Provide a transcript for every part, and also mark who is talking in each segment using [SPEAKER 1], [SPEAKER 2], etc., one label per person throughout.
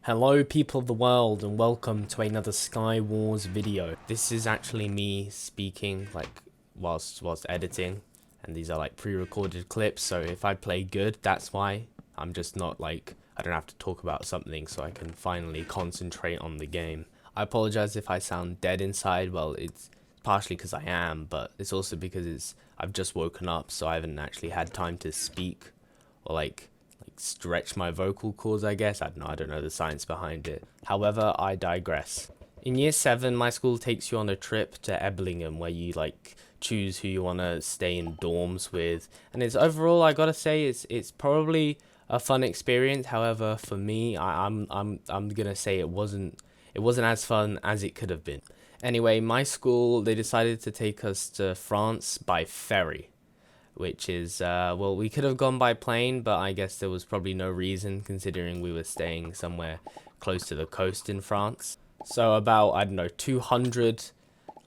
[SPEAKER 1] Hello people of the world and welcome to another Skywars video. This is actually me speaking whilst editing, and these are like pre-recorded clips, so if I play good, that's why. I'm just not I don't have to talk about something, so I can finally concentrate on the game. I apologize if I sound dead inside. Well, it's partially because I am, but it's also because I've just woken up, so I haven't actually had time to speak or stretch my vocal cords, I guess. I don't know the science behind it. However, I digress. In year 7, my school takes you on a trip to Eblingham where you choose who you want to stay in dorms with, and it's overall, I gotta say, it's probably a fun experience. However, for me, I'm gonna say it wasn't as fun as it could have been. Anyway, my school, they decided to take us to France by ferry, which is, well, we could have gone by plane, but I guess there was probably no reason considering we were staying somewhere close to the coast in France. So about, I don't know, 200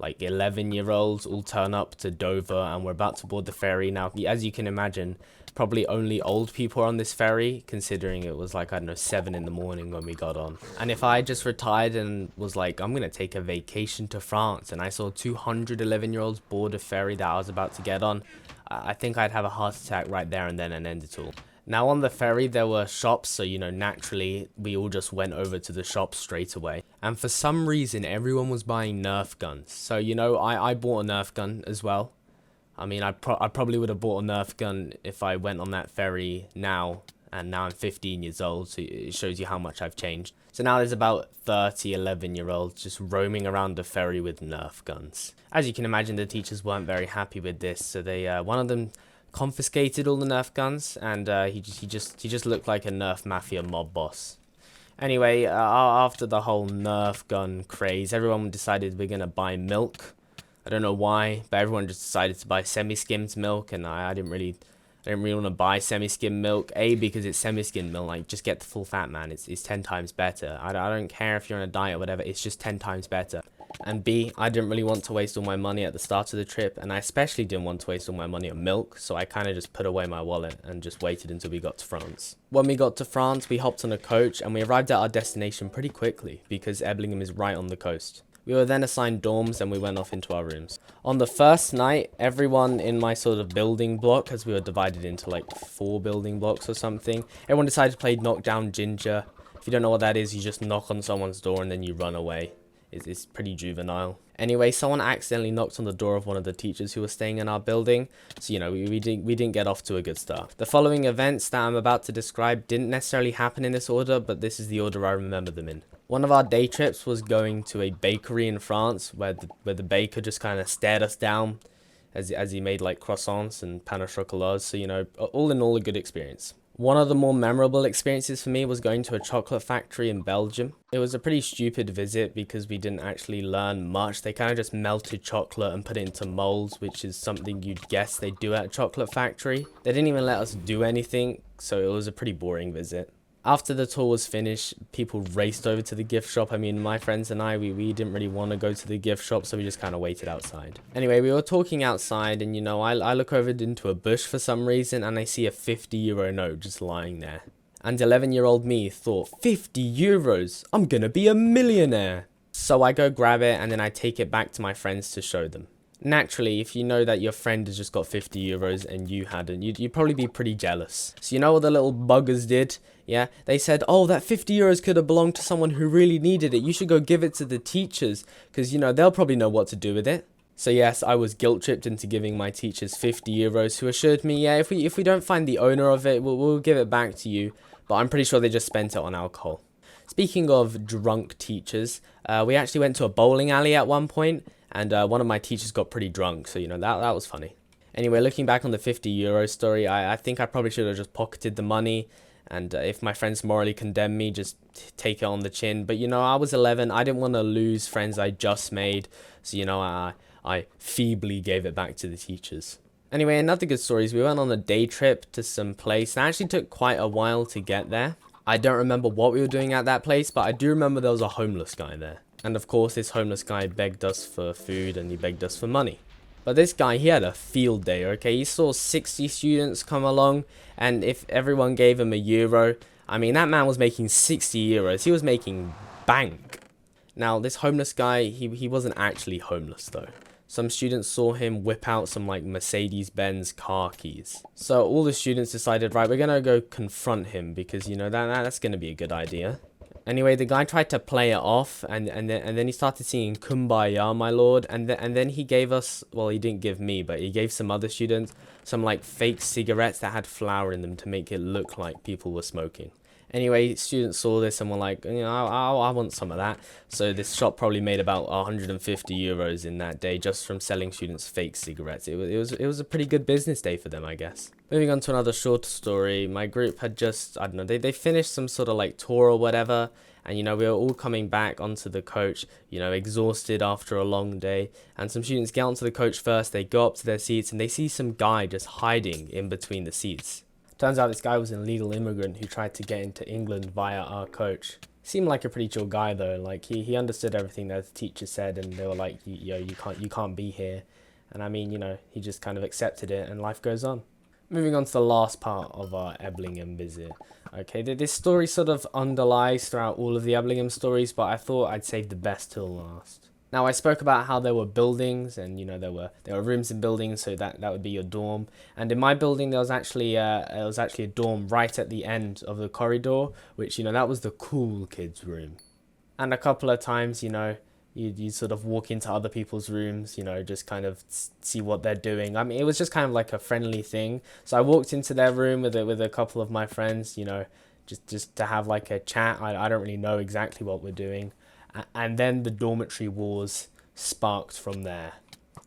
[SPEAKER 1] 11-year-olds all turn up to Dover, and we're about to board the ferry. Now, as you can imagine, probably only old people are on this ferry, considering it was I don't know, 7 in the morning when we got on. And if I just retired and was I'm gonna take a vacation to France, and I saw 200 11-year-olds board a ferry that I was about to get on, I think I'd have a heart attack right there and then and end it all. Now on the ferry there were shops, so naturally we all just went over to the shops straight away. And for some reason everyone was buying Nerf guns. So I bought a Nerf gun as well. I mean, I probably would have bought a Nerf gun if I went on that ferry now, and now I'm 15 years old, so it shows you how much I've changed. So now there's about 30 11-year-olds just roaming around the ferry with Nerf guns. As you can imagine, the teachers weren't very happy with this, so they one of them confiscated all the Nerf guns, and he just looked like a Nerf mafia mob boss. Anyway, after the whole Nerf gun craze, everyone decided we're gonna buy milk. I don't know why, but everyone just decided to buy semi-skimmed milk, and I didn't really want to buy semi-skimmed milk. A, because it's semi-skimmed milk, just get the full fat, man. It's 10 times better. I don't care if you're on a diet or whatever, it's just 10 times better. And B, I didn't really want to waste all my money at the start of the trip, and I especially didn't want to waste all my money on milk, so I kind of just put away my wallet and just waited until we got to France. When we got to France, we hopped on a coach, and we arrived at our destination pretty quickly, because Eblingham is right on the coast. We were then assigned dorms, and we went off into our rooms. On the first night, everyone in my sort of building block, as we were divided into 4 building blocks or something, everyone decided to play Knockdown Ginger. If you don't know what that is, you just knock on someone's door and then you run away. It's pretty juvenile. Anyway, someone accidentally knocked on the door of one of the teachers who was staying in our building, so we didn't get off to a good start. The following events that I'm about to describe didn't necessarily happen in this order, but this is the order I remember them in. One of our day trips was going to a bakery in France where the baker just kind of stared us down as he made croissants and pain au chocolat, so all in all a good experience. One of the more memorable experiences for me was going to a chocolate factory in Belgium. It was a pretty stupid visit because we didn't actually learn much. They kind of just melted chocolate and put it into molds, which is something you'd guess they do at a chocolate factory. They didn't even let us do anything, so it was a pretty boring visit. After the tour was finished, people raced over to the gift shop. I mean, my friends and I, we didn't really want to go to the gift shop, so we just kind of waited outside. Anyway, we were talking outside, and I look over into a bush for some reason, and I see a 50 € note just lying there. And 11-year-old me thought, 50 euros? I'm gonna be a millionaire! So I go grab it, and then I take it back to my friends to show them. Naturally, if you know that your friend has just got 50 euros and you hadn't, you'd probably be pretty jealous. So you know what the little buggers did? Yeah, they said, oh, that 50 euros could have belonged to someone who really needed it. You should go give it to the teachers, because, they'll probably know what to do with it. So yes, I was guilt-tripped into giving my teachers 50 euros, who assured me, yeah, if we don't find the owner of it, we'll give it back to you. But I'm pretty sure they just spent it on alcohol. Speaking of drunk teachers, we actually went to a bowling alley at one point, and one of my teachers got pretty drunk, so that was funny. Anyway, looking back on the 50 euro story, I think I probably should have just pocketed the money, and if my friends morally condemn me, just take it on the chin. But I was 11, I didn't want to lose friends I just made, so I feebly gave it back to the teachers. Anyway, another good story is we went on a day trip to some place that actually took quite a while to get there. I don't remember what we were doing at that place, but I do remember there was a homeless guy there. And of course, this homeless guy begged us for food and he begged us for money. But this guy, he had a field day, okay? He saw 60 students come along, and if everyone gave him €1, I mean, that man was making 60 euros. He was making bank. Now, this homeless guy, he wasn't actually homeless though. Some students saw him whip out some like Mercedes-Benz car keys. So all the students decided, right, we're gonna go confront him because, you know, that's gonna be a good idea. Anyway, the guy tried to play it off, and then he started singing "Kumbaya, my lord," and then he gave us, well, he didn't give me, but he gave some other students some like fake cigarettes that had flour in them to make it look like people were smoking. Anyway, students saw this and were like, you know, I want some of that. So this shop probably made about 150 euros in that day just from selling students fake cigarettes. It was a pretty good business day for them, I guess. Moving on to another shorter story. My group had just, I don't know, they finished some sort of like tour or whatever. And, you know, we were all coming back onto the coach, you know, exhausted after a long day. And some students get onto the coach first. They go up to their seats and they see some guy just hiding in between the seats. Turns out this guy was an illegal immigrant who tried to get into England via our coach. Seemed like a pretty chill guy though. Like he understood everything that the teacher said, and they were like, yo, you can't be here. And I mean, you know, he just kind of accepted it, and life goes on. Moving on to the last part of our Eblingham visit. Okay, this story sort of underlies throughout all of the Eblingham stories, but I thought I'd save the best till last. Now, I spoke about how there were buildings, and, you know, there were rooms in buildings, so that would be your dorm. And in my building, there was actually a dorm right at the end of the corridor, which, you know, that was the cool kids' room. And a couple of times, you know, you sort of walk into other people's rooms, you know, just kind of see what they're doing. I mean, it was just kind of like a friendly thing. So I walked into their room with a couple of my friends, you know, just to have like a chat. I don't really know exactly what we're doing. And then the dormitory wars sparked from there.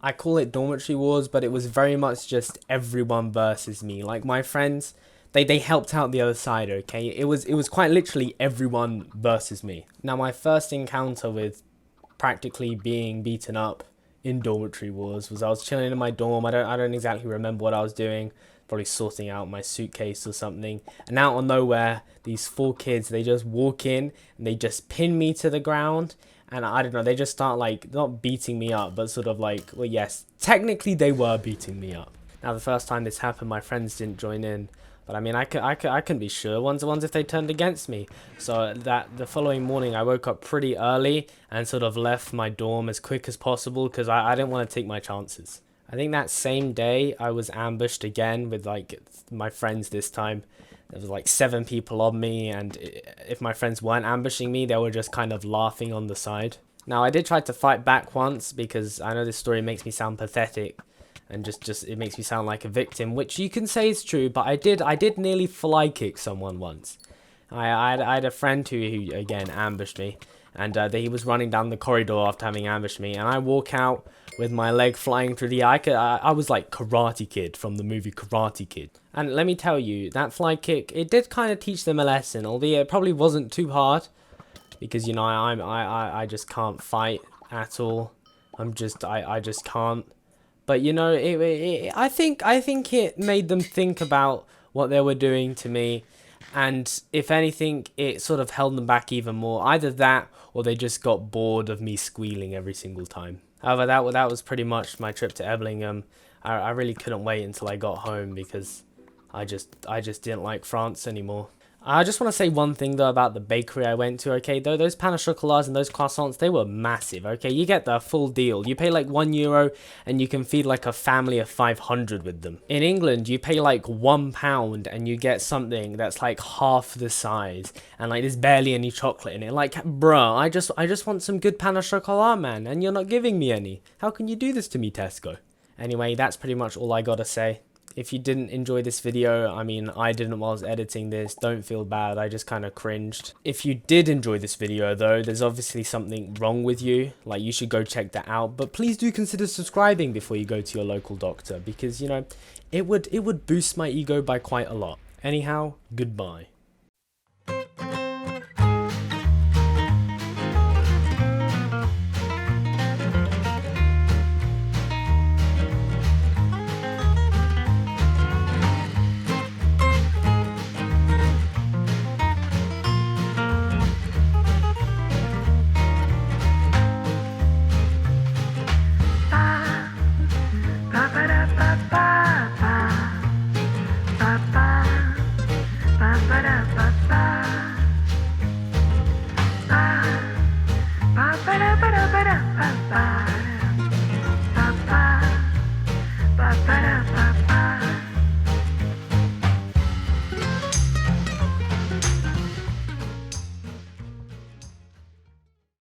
[SPEAKER 1] I call it dormitory wars, but it was very much just everyone versus me. Like my friends, they helped out the other side, okay? It was quite literally everyone versus me. Now my first encounter with practically being beaten up in dormitory wars was I was chilling in my dorm. I don't exactly remember what I was doing. Probably sorting out my suitcase or something, and out of nowhere these 4 kids, they just walk in and they just pin me to the ground, and I don't know, they just start like not beating me up, but sort of like, well, yes, technically they were beating me up. Now the first time this happened, my friends didn't join in, but I mean, I couldn't be sure. Ones if they turned against me. So that the following morning I woke up pretty early and sort of left my dorm as quick as possible because I didn't want to take my chances. I think that same day I was ambushed again with like my friends this time. There was like 7 people on me, and if my friends weren't ambushing me, they were just kind of laughing on the side. Now I did try to fight back once because I know this story makes me sound pathetic and just it makes me sound like a victim, which you can say is true, but I did nearly fly kick someone once. I had a friend who again ambushed me, and he was running down the corridor after having ambushed me, and I walk out with my leg flying through the air. I was like Karate Kid from the movie Karate Kid. And let me tell you, that fly kick, it did kind of teach them a lesson, albeit it probably wasn't too hard, because, you know, I just can't fight at all. I just can't. But, you know, I think it made them think about what they were doing to me, and if anything, it sort of held them back even more. Either that, or they just got bored of me squealing every single time. However, that was pretty much my trip to Eblingham. I really couldn't wait until I got home because I just didn't like France anymore. I just want to say one thing though about the bakery I went to, okay? Though those pain au chocolats and those croissants, they were massive, okay? You get the full deal. You pay like €1 and you can feed like a family of 500 with them. In England, you pay like £1 and you get something that's like half the size, and like there's barely any chocolate in it. Like, bruh, I just want some good pain au chocolat, man, and you're not giving me any. How can you do this to me, Tesco? Anyway, that's pretty much all I gotta say. If you didn't enjoy this video, I mean, I didn't while I was editing this, don't feel bad, I just kind of cringed. If you did enjoy this video though, there's obviously something wrong with you, like you should go check that out, but please do consider subscribing before you go to your local doctor, because, you know, it would boost my ego by quite a lot. Anyhow, goodbye.
[SPEAKER 2] Ba ba body.